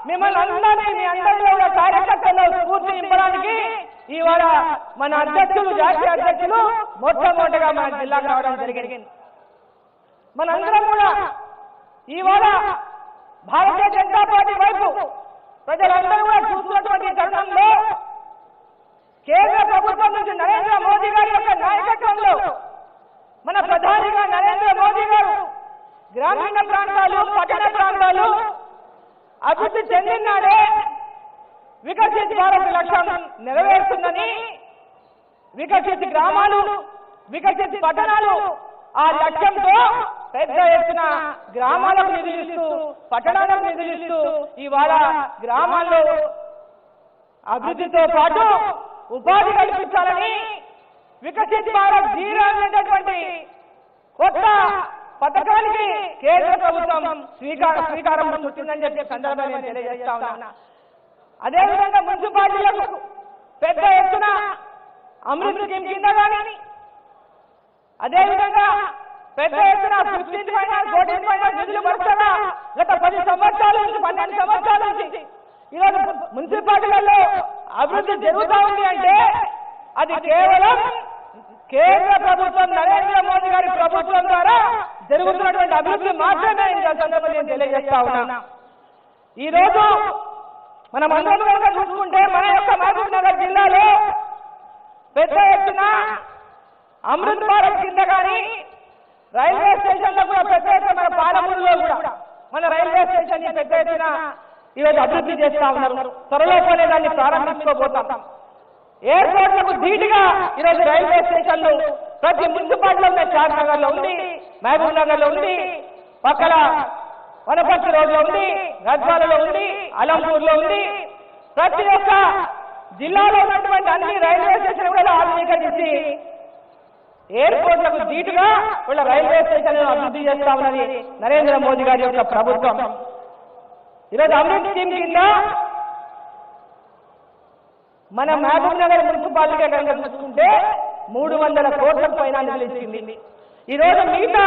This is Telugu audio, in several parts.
మిమ్మల్ని అందరినీ మీ అందరిలో కూడా కార్యకర్తల్లో స్ఫూర్తి నింపడానికి ఇవాళ మన అధ్యక్షులు జాతీయ అధ్యక్షులు మొట్టమొదటిగా మన జిల్లాకు రావడం జరిగింది. మనందరం కూడా ఇవాళ భారతీయ జనతా పార్టీ వైపు ప్రజలందరూ కూడా చూస్తున్నటువంటి తరుణంలో కేంద్ర ప్రభుత్వం నుంచి నరేంద్ర మోదీ గారి యొక్క నాయకత్వంలో మన ప్రధానిగా నరేంద్ర మోదీ గారు గ్రామీణ ప్రాంతాలు పట్టణ ప్రాంతాలు అభివృద్ధి చెందినాడే వికసిత్ భారత్ లక్ష్యం నెరవేరుతుందని, వికసిత్ గ్రామాలు వికసిత్ పట్టణాలు ఆ లక్ష్యంతో పెద్ద ఎత్తున గ్రామాలకు నిధులిస్తూ పట్టణాలకు నిధులిస్తూ ఇవాళ గ్రామాల్లో అభివృద్ధితో పాటు ఉపాధి కల్పించాలని వికసిత్ భారత్ జీరో అనేటటువంటి కొత్త పథకానికి కేంద్ర ప్రభుత్వం శ్రీకారం చుట్టిందని చెప్పే సందర్భంగా నేను తెలియజేస్తా ఉన్నా. అదేవిధంగా మున్సిపాలిటీలకు పెద్ద ఎత్తున అమృత్ స్కీమ్ కింద కానీ అదేవిధంగా పెద్ద ఎత్తున 14 నిధులు వరుసగా గత 10 సంవత్సరాల నుంచి 12 సంవత్సరాల నుంచి ఈరోజు మున్సిపాలిటీలలో అభివృద్ధి జరుగుతూ ఉంది అంటే అది కేవలం కేంద్ర ప్రభుత్వం నరేంద్ర మోదీ గారి ప్రభుత్వం ద్వారా జరుగుతున్నటువంటి అభివృద్ధి మాత్రమే నేను తెలియజేస్తా ఉన్నా. ఈ రోజు మనం అందరం కనుక చూసుకుంటే మన యొక్క మహబూబ్ నగర్ జిల్లాలో పెద్ద ఎత్తున అమృత్ భారత్ కింద కానీ రైల్వే స్టేషన్లో కూడా పెద్ద ఎత్తున మన పాలమూరులో కూడా మన రైల్వే స్టేషన్ పెద్ద ఎత్తున ఈరోజు అభివృద్ధి చేస్తా ఉన్నారు. త్వరలోనే దాన్ని ప్రారంభించుకోబోతాం. ఎయిర్పోర్ట్లకు ధీటుగా ఈరోజు రైల్వే స్టేషన్లు ప్రతి మున్సిపాలిటీలో ఉన్నాయి. చార్నగర్ లో ఉంది, మహబూబ్ నగర్ లో ఉంది, పక్కల వనపర్తి రోడ్లో ఉంది, గద్వాలలో ఉంది, అలంపూర్ లో ఉంది. ప్రతి ఒక్క జిల్లాలో ఉన్నటువంటి అన్ని రైల్వే స్టేషన్ కూడా ఆధునీకరించి ఎయిర్పోర్ట్లకు ధీటుగా వీళ్ళ రైల్వే స్టేషన్ అభివృద్ధి చేస్తా ఉన్నది నరేంద్ర మోదీ గారి యొక్క ప్రభుత్వం. ఈరోజు అమృత్ స్కీమ్ కింద మన మహబూబ్ నగర్ మున్సిపాలిటీ కనుక చూసుకుంటే 300 కోట్ల పైన నిధులిచ్చింది. ఈరోజు మిగతా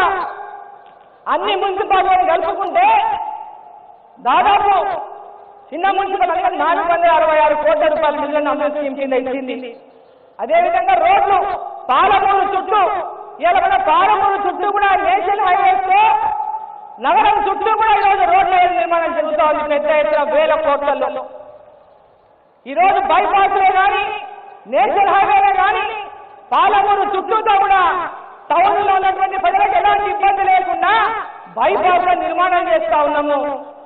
అన్ని మున్సిపాలిటీలను కలుపుకుంటే దాదాపు చిన్న మున్సిపాలిటీ 466 కోట్ల రూపాయల నిధులను అమృత్ స్కీమ్ కింద ఇచ్చింది. అదేవిధంగా రోడ్లు పాలమూరు చుట్టూ ఇలా మన పాలమూరు చుట్టూ కూడా నేషనల్ హైవేస్ తో నగరం చుట్టూ కూడా ఈరోజు రోడ్ల నిర్మాణం జరుగుతూ ఉంది పెద్ద ఎత్తున 1000 కోట్లలో. ఈరోజు బైపాస్లే కానీ నేషనల్ హైవేలే కానీ పాలమూరు చుట్టూతో కూడా టౌన్ లో ఉన్నటువంటి ప్రజలకు ఎలాంటి ఇబ్బంది లేకుండా బైపాస్ నిర్మాణం చేస్తా ఉన్నాము.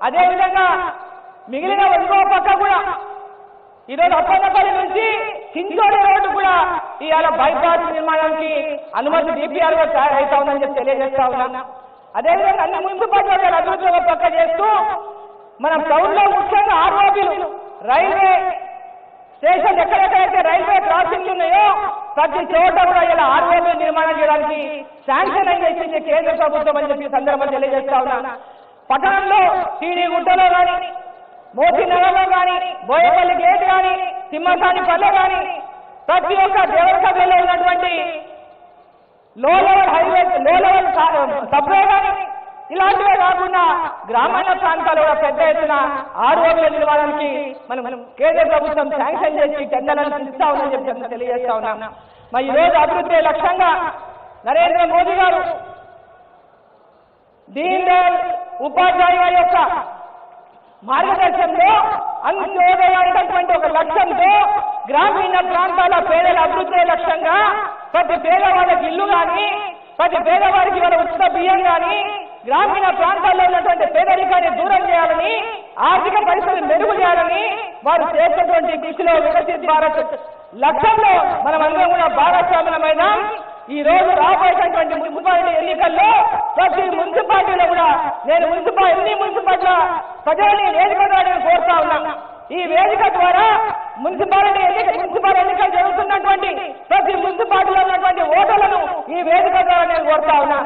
అదేవిధంగా మిగిలిన ఇంకో పక్క కూడా ఈరోజు అప్పన్నపల్లి నుంచి చించోడి రోడ్డు కూడా ఇవాళ బైపాస్ నిర్మాణానికి అనుమతి డిపిఆర్ గా తయారైతా ఉందని చెప్పి తెలియజేస్తా ఉన్నా. అదేవిధంగా అన్ని మున్సిపాలిటీ అభివృద్ధి పక్క చేస్తూ మన టౌన్ లో ముఖ్యంగా ఆర్ఓబీలు రైల్వే స్టేషన్ ఎక్కడెక్కడైతే రైల్వే క్రాసింగ్లు ఉన్నాయో ప్రతి చోట కూడా ఇలా ఆర్ఓబీ నిర్మాణం చేయడానికి శాంక్షన్ చేసింది కేంద్ర ప్రభుత్వం అని చెప్పి సందర్భంగా తెలియజేస్తా ఉన్నా. పట్టణంలో టీడీ గుట్టలో కానీ మోతీనగర్లో కానీ బోయపల్లి గేట్ కానీ తిమ్మసాని పల్లె కానీ ప్రతి ఒక్క దేవరకథలో ఉన్నటువంటి లో లెవెల్ హైవే లో లెవెల్ సబ్వే కానీ ఇలాంటివే కాకుండా గ్రామీణ ప్రాంతాల్లో పెద్ద ఎత్తున ఆర్ఓబీల నిర్మాణానికి మనం కేంద్ర ప్రభుత్వం శాంక్షన్ చేసి టెండర్లను ఇస్తా ఉందని చెప్పి తెలియజేస్తా ఉన్నా. మరి ఈ రోజు అభివృద్ధి లక్ష్యంగా నరేంద్ర మోదీ గారు దీన్ దయాళ్ ఉపాధ్యాయ గారి యొక్క మార్గదర్శనంలో అంత్యోదయ అనేటటువంటి ఒక లక్ష్యంతో గ్రామీణ ప్రాంతాల పేదల అభివృద్ధి లక్ష్యంగా ప్రతి పేదవాళ్ళకి ఇల్లు కానీ ప్రతి పేదవారికి వాళ్ళ ఉచిత బియ్యం కానీ గ్రామీణ ప్రాంతాల్లో ఉన్నటువంటి పేదరికాన్ని దూరం చేయాలని ఆర్థిక పరిస్థితిని మెరుగు చేయాలని వారు చేసినటువంటి కృషిలో వికసిత్ భారత్ లక్ష్యంలో మనమందరం కూడా భాగస్వాములమైన ఈ రోజు రాబోయేటటువంటి మున్సిపాలిటీ ఎన్నికల్లో ప్రతి మున్సిపాలిటీలో కూడా నేను ఎన్ని మున్సిపాలిటీల ప్రజల్ని వేదిక ద్వారా కోరుతా ఉన్నా. ఈ వేదిక ద్వారా మున్సిపల్ ఎన్నికలు జరుగుతున్నటువంటి ప్రతి మున్సిపాలిటీలో ఉన్నటువంటి ఓటర్లను ఈ వేదిక ద్వారా నేను కోరుతా ఉన్నా.